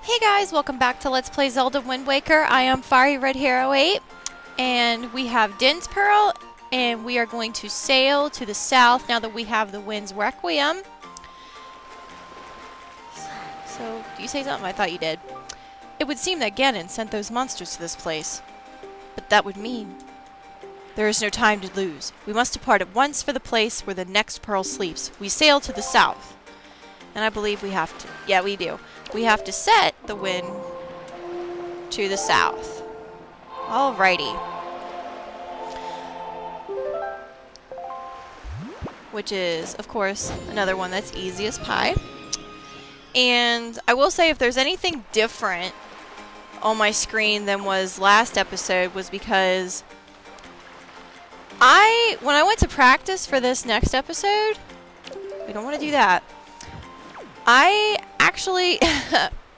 Hey guys, welcome back to Let's Play Zelda Wind Waker. I am Fiery Red Hero 8, and we have Din's Pearl, and we are going to sail to the south now that we have the Wind's Requiem. So, do you say something? I thought you did. It would seem that Ganon sent those monsters to this place. But that would mean there is no time to lose. We must depart at once for the place where the next Pearl sleeps. We sail to the south. And I believe we have to... Yeah, we do. We have to set the wind to the south. Alrighty. Which is, of course, another one that's easy as pie. And I will say if there's anything different on my screen than was last episode was because when I went to practice for this next episode, we don't want to do that. I actually,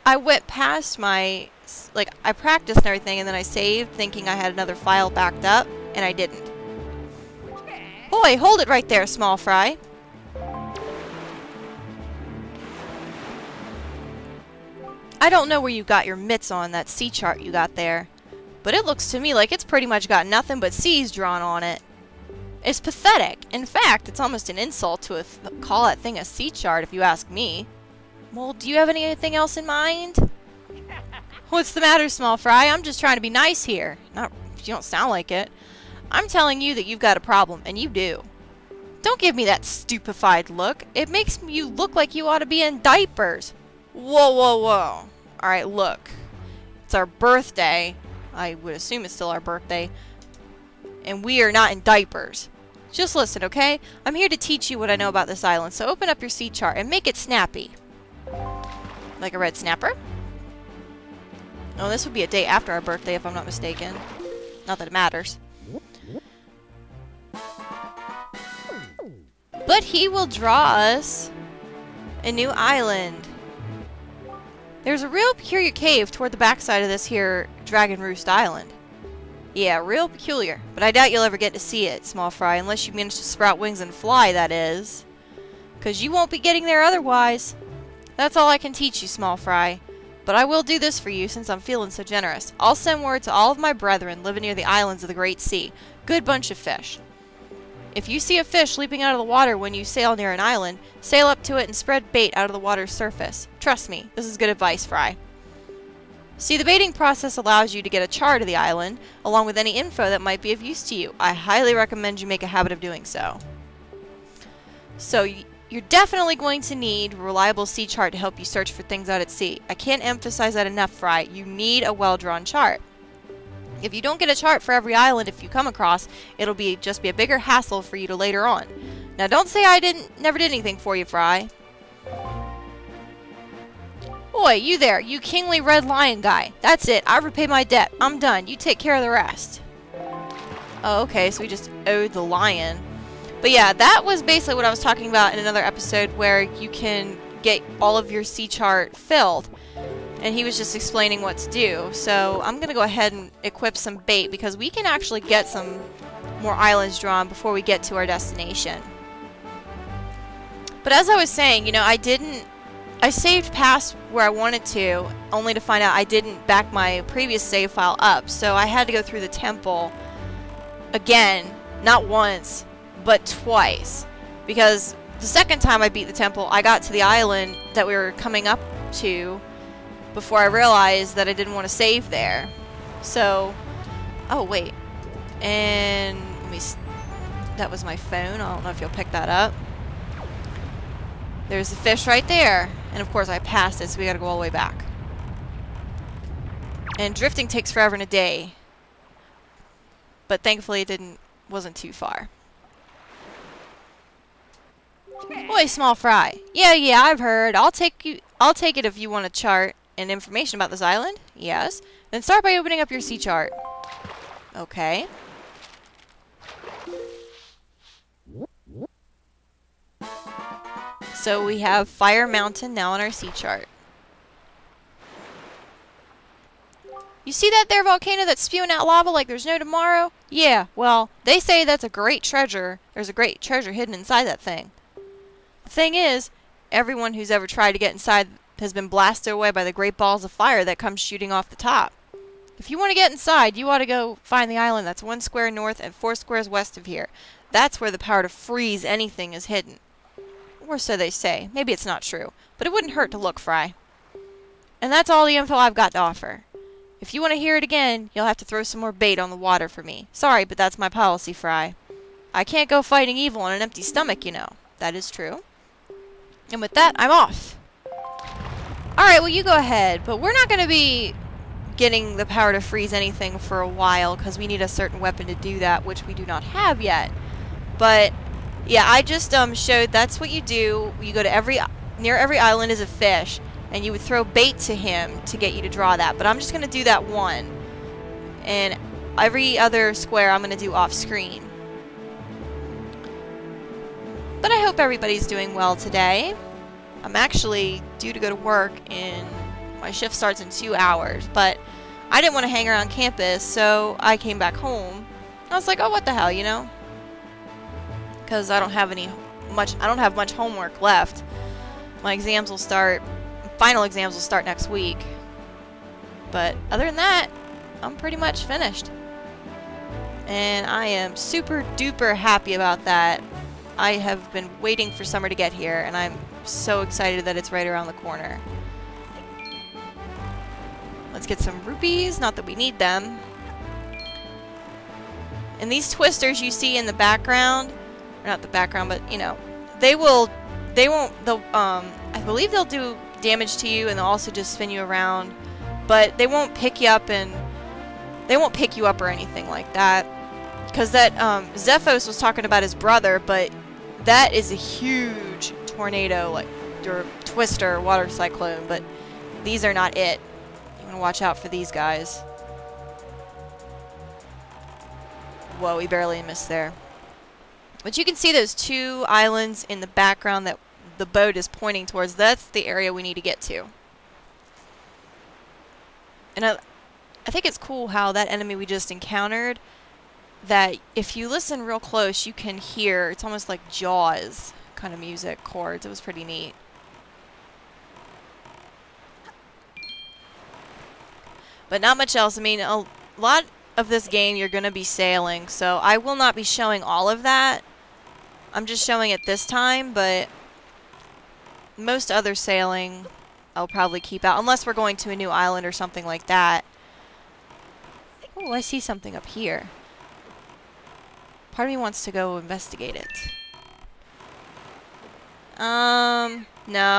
I went past my, I practiced and everything, and then I saved thinking I had another file backed up, and I didn't. Boy, hold it right there, small fry. I don't know where you got your mitts on that sea chart you got there, but it looks to me like it's pretty much got nothing but seas drawn on it. It's pathetic. In fact, it's almost an insult to call that thing a sea chart if you ask me. Well, do you have anything else in mind? What's the matter, small fry? I'm just trying to be nice here. Not, you don't sound like it. I'm telling you that you've got a problem, and you do. Don't give me that stupefied look. It makes you look like you ought to be in diapers. Whoa, whoa, whoa. Alright, look. It's our birthday. I would assume it's still our birthday. And we are not in diapers. Just listen, okay? I'm here to teach you what I know about this island, so open up your sea chart and make it snappy. Like a red snapper? Oh, this would be a day after our birthday if I'm not mistaken. Not that it matters. But he will draw us a new island. There's a real peculiar cave toward the backside of this here Dragon Roost Island. Yeah, real peculiar. But I doubt you'll ever get to see it, small fry, unless you manage to sprout wings and fly, that is. 'Cause you won't be getting there otherwise. That's all I can teach you, small fry. But I will do this for you since I'm feeling so generous. I'll send word to all of my brethren living near the islands of the Great Sea. Good bunch of fish. If you see a fish leaping out of the water when you sail near an island, sail up to it and spread bait out of the water's surface. Trust me, this is good advice, Fry. See, the baiting process allows you to get a chart of the island, along with any info that might be of use to you. I highly recommend you make a habit of doing so. So, you're definitely going to need a reliable sea chart to help you search for things out at sea. I can't emphasize that enough, Fry. You need a well-drawn chart. If you don't get a chart for every island if you come across, it'll just be a bigger hassle for you to later on. Now, don't say I never did anything for you, Fry. Boy, you there, you kingly red lion guy. That's it, I repay my debt. I'm done. You take care of the rest. Oh, okay, so we just owed the lion. But yeah, that was basically what I was talking about in another episode where you can get all of your sea chart filled. And he was just explaining what to do. So I'm going to go ahead and equip some bait because we can actually get some more islands drawn before we get to our destination. But as I was saying, you know, I saved past where I wanted to, only to find out I didn't back my previous save file up. So I had to go through the temple again, not once, but twice. Because the second time I beat the temple, I got to the island that we were coming up to before I realized that I didn't want to save there. So, oh wait. And that was my phone. I don't know if you'll pick that up. There's the fish right there. And of course I passed it, so we gotta go all the way back. And drifting takes forever and a day. But thankfully it wasn't too far. Boy, small fry. Yeah, I've heard. I'll take it if you want a chart and information about this island. Yes. Then start by opening up your sea chart. Okay. So we have Fire Mountain now on our sea chart. You see that there volcano that's spewing out lava like there's no tomorrow? Yeah, well, they say that's a great treasure. There's a great treasure hidden inside that thing. The thing is, everyone who's ever tried to get inside has been blasted away by the great balls of fire that come shooting off the top. If you want to get inside, you ought to go find the island that's 1 square north and 4 squares west of here. That's where the power to freeze anything is hidden. Or so they say. Maybe it's not true, but it wouldn't hurt to look, Fry. And that's all the info I've got to offer. If you want to hear it again, you'll have to throw some more bait on the water for me. Sorry, but that's my policy, Fry. I can't go fighting evil on an empty stomach, you know. That is true. And with that, I'm off. Alright, well, you go ahead. But we're not going to be getting the power to freeze anything for a while, because we need a certain weapon to do that, which we do not have yet. But, yeah, I just showed that's what you do. You go to near every island is a fish, and you would throw bait to him to get you to draw that. But I'm just going to do that one. And every other square I'm going to do off screen. But I hope everybody's doing well today. I'm actually due to go to work my shift starts in 2 hours, but I didn't want to hang around campus, so I came back home. I was like, oh, what the hell, you know? Because I don't have much homework left. My final exams will start next week. But other than that, I'm pretty much finished. And I am super duper happy about that. I have been waiting for summer to get here, and I'm so excited that it's right around the corner. Let's get some rupees, not that we need them. And these twisters you see in the background, or not the background, but you know, I believe they'll do damage to you, and they'll also just spin you around, but they won't pick you up or anything like that. Because that Zephos was talking about his brother, but that is a huge tornado, or twister, water cyclone, but these are not it. You want to watch out for these guys. Whoa, we barely missed there. But you can see those 2 islands in the background that the boat is pointing towards. That's the area we need to get to. And I think it's cool how that enemy we just encountered, that if you listen real close, you can hear, it's almost like Jaws kind of music, chords. It was pretty neat. But not much else. I mean, a lot of this game you're going to be sailing, so I will not be showing all of that. I'm just showing it this time, but most other sailing I'll probably keep out, unless we're going to a new island or something like that. Oh, I see something up here. Part of me wants to go investigate it. No,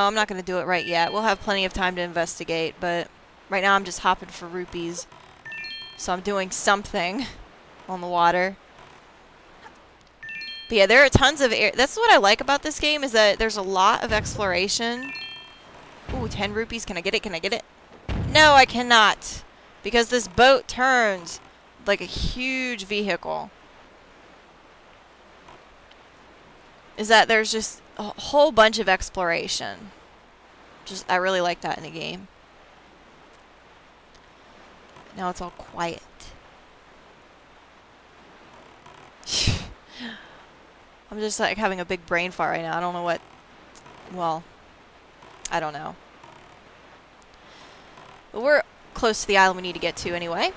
I'm not going to do it right yet. We'll have plenty of time to investigate, but right now I'm just hopping for rupees. So I'm doing something on the water. But yeah, there are tons of that's what I like about this game, is that there's a lot of exploration. Ooh, 10 rupees. Can I get it? Can I get it? No, I cannot. Because this boat turns like a huge vehicle. Is that there's just a whole bunch of exploration. I really like that in the game. Now it's all quiet. I'm just like having a big brain fart right now. I don't know what... Well, I don't know. But we're close to the island we need to get to anyway.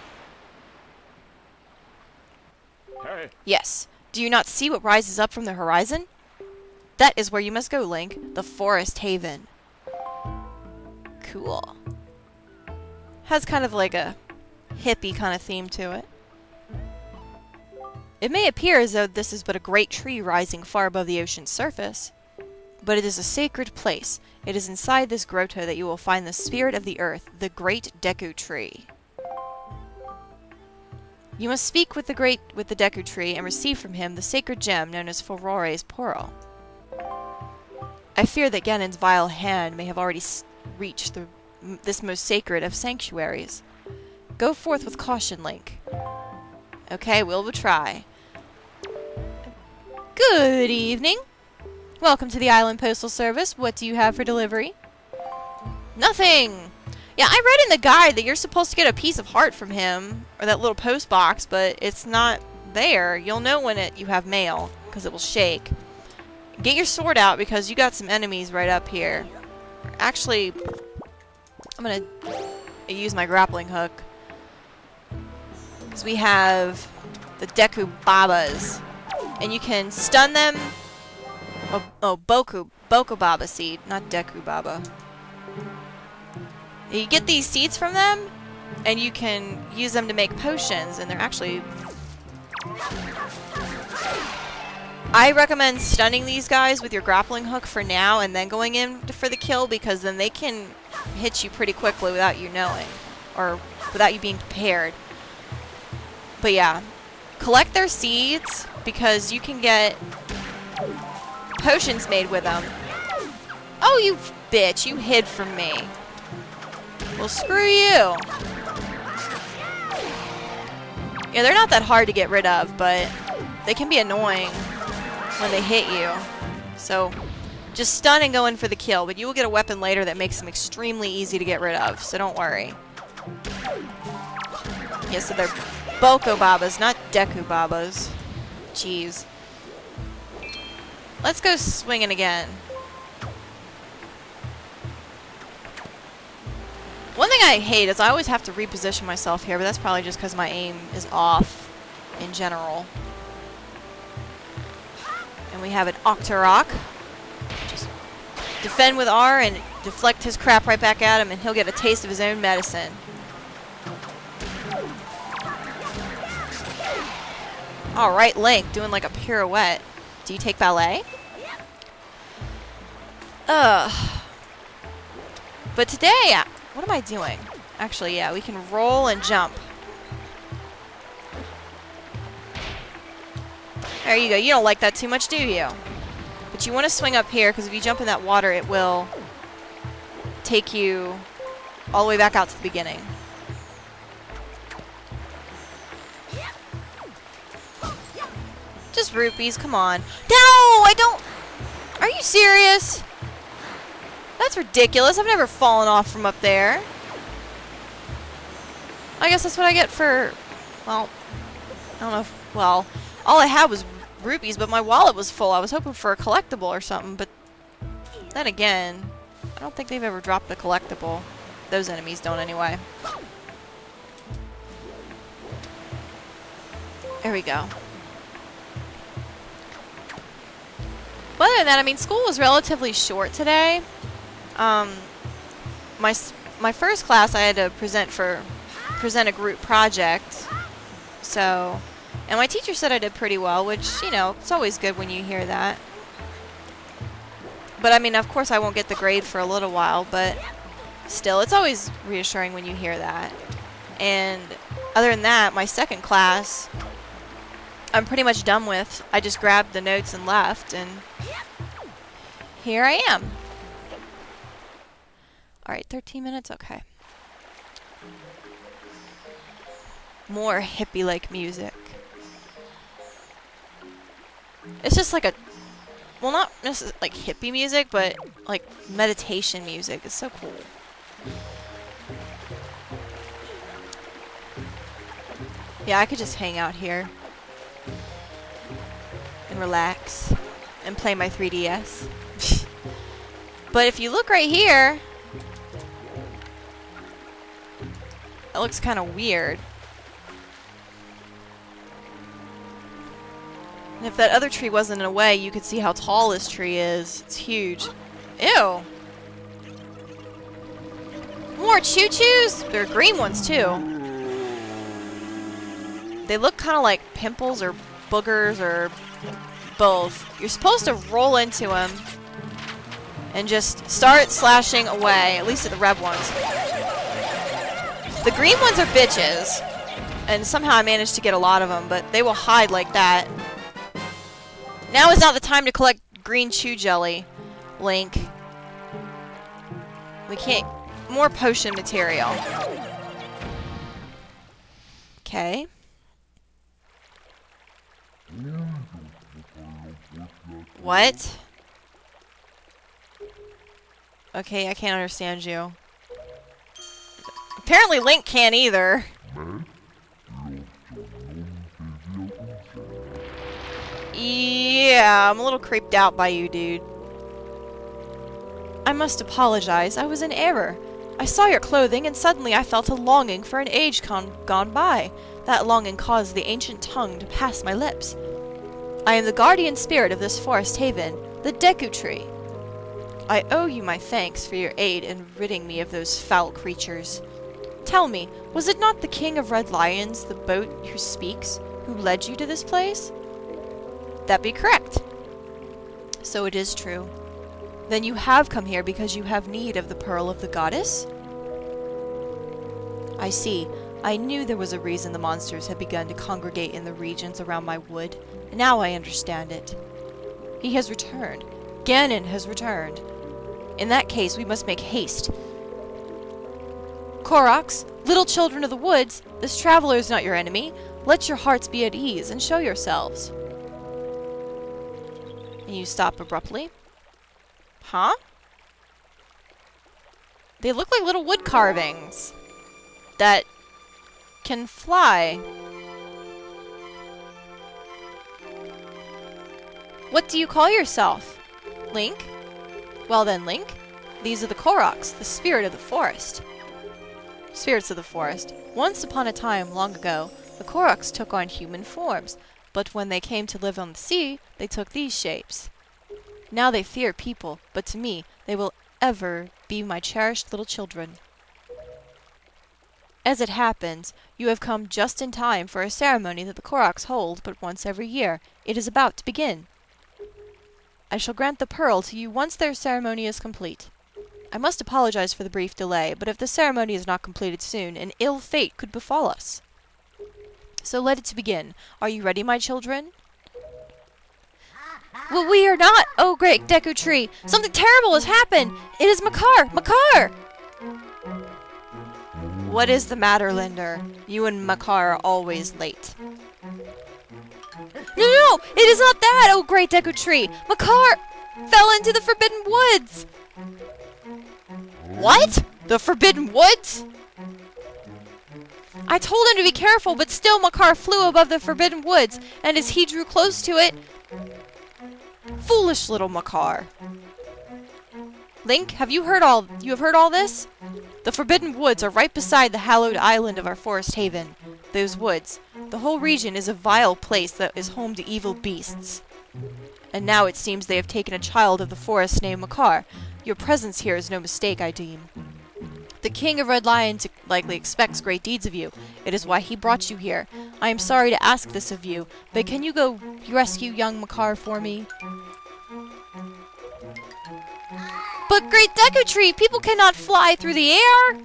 Hey. Yes. Do you not see what rises up from the horizon? That is where you must go, Link. The Forest Haven. Cool. Has kind of like a hippie kind of theme to it. It may appear as though this is but a great tree rising far above the ocean's surface, but it is a sacred place. It is inside this grotto that you will find the spirit of the earth, the great Deku Tree. You must speak with the Deku Tree and receive from him the sacred gem known as Furore's Pearl. I fear that Ganon's vile hand may have already reached this most sacred of sanctuaries. Go forth with caution, Link. Okay, we'll try. Good evening. Welcome to the Island Postal Service. What do you have for delivery? Nothing! Yeah, I read in the guide that you're supposed to get a piece of heart from him, or that little post box, but it's not there. You'll know when you have mail, because it will shake. Get your sword out, because you got some enemies right up here. Actually, I'm gonna use my grappling hook. Because we have the Deku Babas. And you can stun them. Oh, Boku Baba seed, not Deku Baba. You get these seeds from them, and you can use them to make potions, and they're actually... I recommend stunning these guys with your grappling hook for now, and then going in for the kill, because then they can hit you pretty quickly without you knowing, or without you being prepared. But yeah, collect their seeds, because you can get potions made with them. Oh, you bitch, you hid from me. Well, screw you. Yeah, they're not that hard to get rid of, but they can be annoying when they hit you. So, just stun and go in for the kill, but you will get a weapon later that makes them extremely easy to get rid of, so don't worry. Yeah, so they're Boko Babas, not Deku Babas. Jeez. Let's go swinging again. One thing I hate is I always have to reposition myself here, but that's probably just because my aim is off in general. And we have an Octorok. Just defend with R and deflect his crap right back at him, and he'll get a taste of his own medicine. Alright, Link, doing like a pirouette. Do you take ballet? But today, what am I doing? Actually, yeah, we can roll and jump. There you go. You don't like that too much, do you? But you want to swing up here, because if you jump in that water, it will take you all the way back out to the beginning. Just rupees, come on. No, I don't... Are you serious? That's ridiculous. I've never fallen off from up there. I guess that's what I get for... Well, I don't know if... Well, all I had was rupees, but my wallet was full. I was hoping for a collectible or something, but... Then again, I don't think they've ever dropped a collectible. Those enemies don't anyway. There we go. But other than that, I mean, school was relatively short today. My first class I had to present a group project. So, and my teacher said I did pretty well, which, you know, it's always good when you hear that. But I mean, of course I won't get the grade for a little while, but still, it's always reassuring when you hear that. And other than that, my second class, I'm pretty much done with. I just grabbed the notes and left, and here I am. Alright, 13 minutes? Okay. More hippie-like music. It's just like a... Well, not necessarily like hippie music, but like meditation music. It's so cool. Yeah, I could just hang out here and relax and play my 3DS. But if you look right here, it looks kind of weird. And if that other tree wasn't in a way, you could see how tall this tree is. It's huge. Ew. More choo-choos? There are green ones, too. They look kind of like pimples or boogers or both. You're supposed to roll into them and just start slashing away, at least at the red ones. The green ones are bitches, and somehow I managed to get a lot of them, but they will hide like that. Now is not the time to collect green chew jelly, Link. We can't... More potion material. Okay. What? Okay, I can't understand you. Apparently Link can't either. Yeah, I'm a little creeped out by you, dude. I must apologize. I was in error. I saw your clothing, and suddenly I felt a longing for an age gone by. That longing caused the ancient tongue to pass my lips. I am the guardian spirit of this forest haven, the Deku Tree. I owe you my thanks for your aid in ridding me of those foul creatures. Tell me, was it not the King of Red Lions, the boat who speaks, who led you to this place? That be correct. So it is true. Then you have come here because you have need of the Pearl of the Goddess? I see. I knew there was a reason the monsters had begun to congregate in the regions around my wood, and now I understand it. He has returned. Ganon has returned. In that case, we must make haste. Koroks, little children of the woods, this traveler is not your enemy. Let your hearts be at ease and show yourselves. And you stop abruptly. Huh? They look like little wood carvings that can fly. What do you call yourself? Link? Well then, Link, these are the Koroks, the spirit of the forest. Spirits of the forest. Once upon a time, long ago, the Koroks took on human forms, but when they came to live on the sea, they took these shapes. Now they fear people, but to me, they will ever be my cherished little children. As it happens, you have come just in time for a ceremony that the Koroks hold but once every year. It is about to begin. I shall grant the pearl to you once their ceremony is complete. I must apologize for the brief delay, but if the ceremony is not completed soon, an ill fate could befall us. So let it begin. Are you ready, my children? Well, we are not! Oh, great Deku Tree! Something terrible has happened! It is Makar! Makar! What is the matter, Linder? You and Makar are always late. No! It is not that, oh great Deku Tree! Makar fell into the Forbidden Woods! What? The Forbidden Woods? I told him to be careful, but still Makar flew above the Forbidden Woods, and as he drew close to it... Foolish little Makar. Link, have you heard all this? The Forbidden Woods are right beside the hallowed island of our forest haven. Those woods. The whole region is a vile place that is home to evil beasts. And now it seems they have taken a child of the forest named Makar. Your presence here is no mistake, I deem. The King of Red Lions likely expects great deeds of you. It is why he brought you here. I am sorry to ask this of you, but can you go rescue young Makar for me? But great Deku Tree, people cannot fly through the air!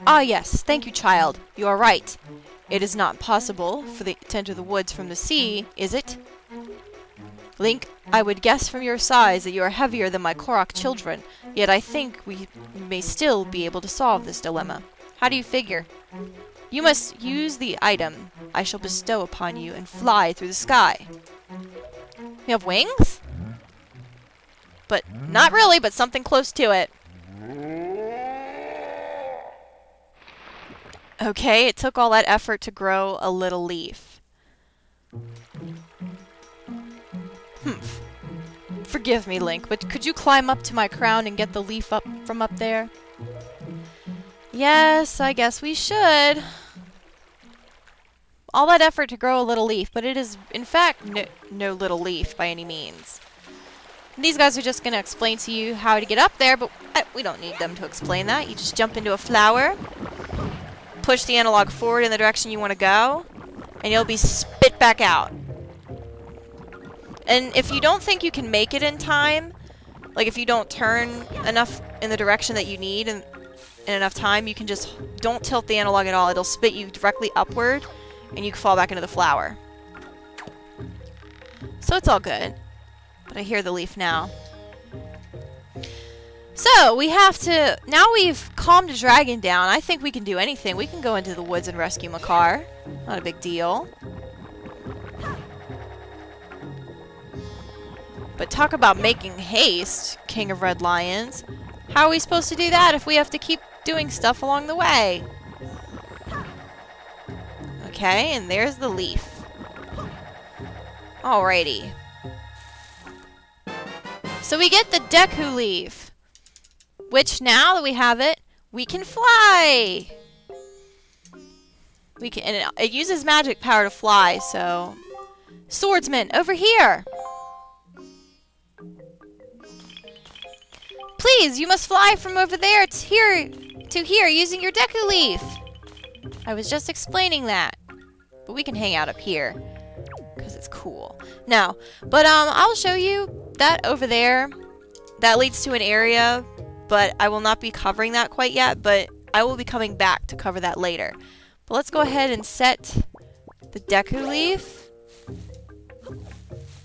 Ah yes, thank you, child. You are right. It is not possible to enter the woods from the sea, is it? Link, I would guess from your size that you are heavier than my Korok children, yet I think we may still be able to solve this dilemma. How do you figure? You must use the item I shall bestow upon you and fly through the sky. You have wings? But not really, but something close to it. Okay, it took all that effort to grow a little leaf. Forgive me, Link, but could you climb up to my crown and get the leaf up from up there? Yes, I guess we should. All that effort to grow a little leaf, but it is, in fact, no little leaf by any means. And these guys are just going to explain to you how to get up there, but we don't need them to explain that. You just jump into a flower, push the analog forward in the direction you want to go, and you'll be spit back out. And if you don't think you can make it in time, like if you don't turn enough in the direction that you need in enough time, you can just don't tilt the analog at all. It'll spit you directly upward, and you can fall back into the flower. So it's all good. But I hear the leaf now. So, we have to... Now we've calmed the dragon down, I think we can do anything. We can go into the woods and rescue Makar. Not a big deal. But talk about making haste, King of Red Lions. How are we supposed to do that if we have to keep doing stuff along the way? Okay, and there's the leaf. Alrighty. So we get the Deku leaf. Which, now that we have it, we can fly! We can, and it uses magic power to fly, so... Swordsman, over here! Please, you must fly from over there to here using your Deku Leaf! I was just explaining that. But we can hang out up here. Because it's cool. No, but I'll show you that over there. That leads to an area, but I will not be covering that quite yet, but I will be coming back to cover that later. But let's go ahead and set the Deku Leaf.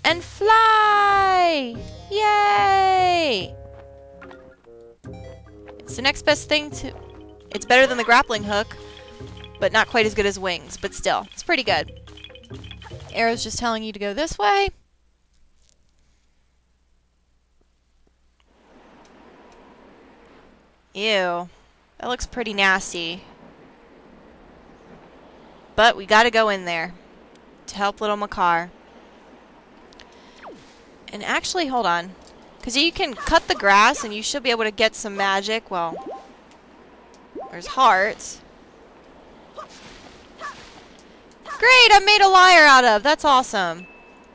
And fly! Yay! It's the next best thing to... It's better than the grappling hook, but not quite as good as wings, but still, it's pretty good. Arrow's just telling you to go this way. Ew. That looks pretty nasty. But we gotta go in there to help little Makar. And actually, hold on. Because you can cut the grass and you should be able to get some magic. Well, there's hearts. Great, I made a lyre out of. That's awesome.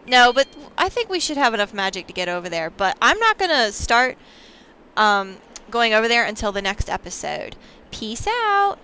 No, but I think we should have enough magic to get over there. But I'm not going to start going over there until the next episode. Peace out.